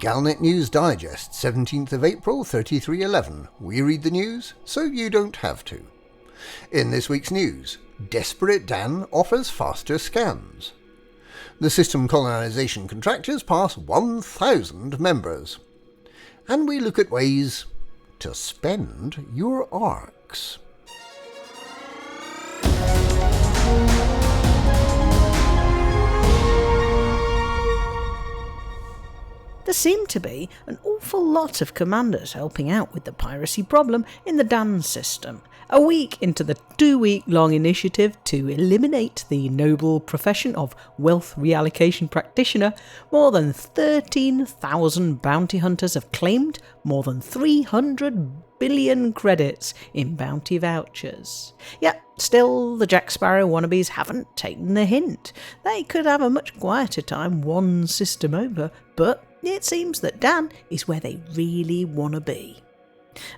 Galnet News Digest, 17th of April, 3311. We read the news, so you don't have to. In this week's news, desperate Dhan offers faster scans. The System Colonisation Contractors pass 1,000 members. And we look at ways to spend your ARCs. There seem to be an awful lot of commanders helping out with the piracy problem in the Dhan system, a week into the 2-week-long initiative to eliminate the noble profession of wealth reallocation practitioner. More than 13,000 bounty hunters have claimed more than 300 billion credits in bounty vouchers. Yet, still, the Jack Sparrow wannabes haven't taken the hint. They could have a much quieter time one system over, but it seems that Dhan is where they really want to be.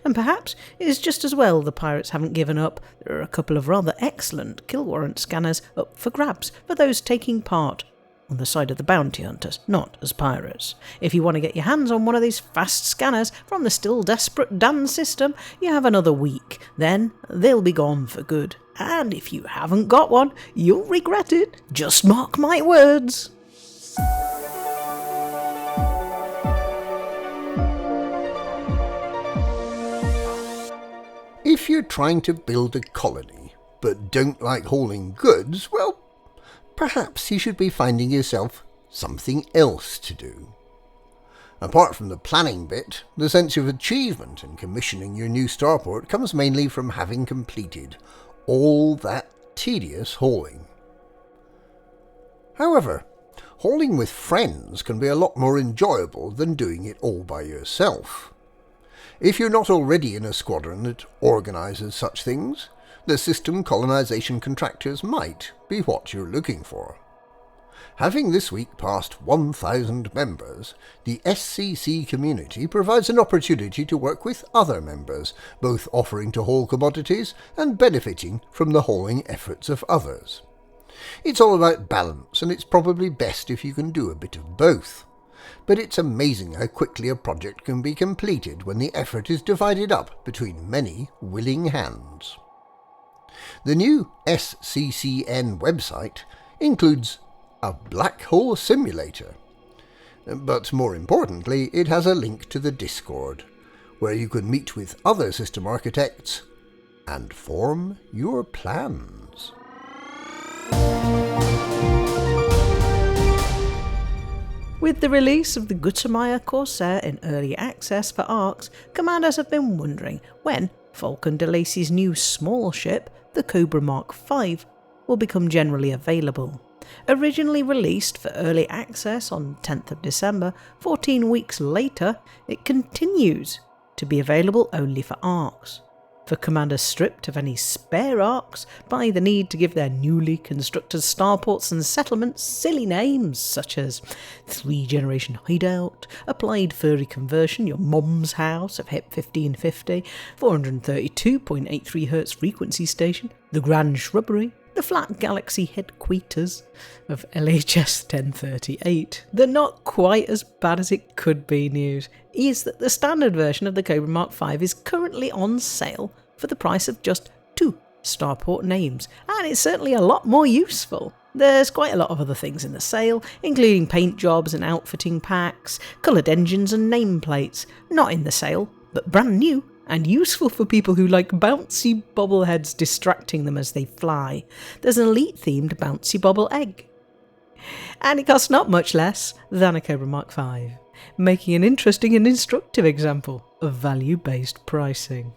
And perhaps it is just as well the pirates haven't given up. There are a couple of rather excellent kill warrant scanners up for grabs for those taking part on the side of the bounty hunters, not as pirates. If you want to get your hands on one of these fast scanners from the still desperate Dhan system, you have another week. Then they'll be gone for good. And if you haven't got one, you'll regret it. Just mark my words. If you're trying to build a colony, but don't like hauling goods, well, perhaps you should be finding yourself something else to do. Apart from the planning bit, the sense of achievement in commissioning your new starport comes mainly from having completed all that tedious hauling. However, hauling with friends can be a lot more enjoyable than doing it all by yourself. If you're not already in a squadron that organises such things, the System Colonisation Contractors might be what you're looking for. Having this week passed 1,000 members, the SCC community provides an opportunity to work with other members, both offering to haul commodities and benefiting from the hauling efforts of others. It's all about balance, and it's probably best if you can do a bit of both. But it's amazing how quickly a project can be completed when the effort is divided up between many willing hands. The new SCCN website includes a black hole simulator, but more importantly it has a link to the Discord, where you can meet with other system architects and form your plans. With the release of the Gutamaya Corsair in early access for ARCs, commanders have been wondering when Falcon de Lacy's new small ship, the Cobra Mark V, will become generally available. Originally released for early access on 10th of December, 14 weeks later, it continues to be available only for ARCs. For commanders stripped of any spare ARCs by the need to give their newly constructed starports and settlements silly names such as 3-generation hideout, applied furry conversion, your mom's house of HIP 1550, 432.83 Hz frequency station, the grand shrubbery, the flat galaxy headquarters of LHS 1038. The not quite as bad as it could be news is that the standard version of the Cobra Mark V is currently on sale for the price of just 2 starport names, and it's certainly a lot more useful. There's quite a lot of other things in the sale, including paint jobs and outfitting packs, coloured engines and nameplates, not in the sale, but brand new and useful for people who like bouncy bobbleheads distracting them as they fly. There's an elite-themed bouncy bobble egg. And it costs not much less than a Cobra Mark V, making an interesting and instructive example of value-based pricing.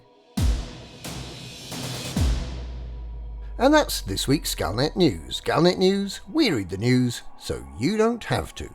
And that's this week's Galnet News. Galnet News, we read the news, so you don't have to.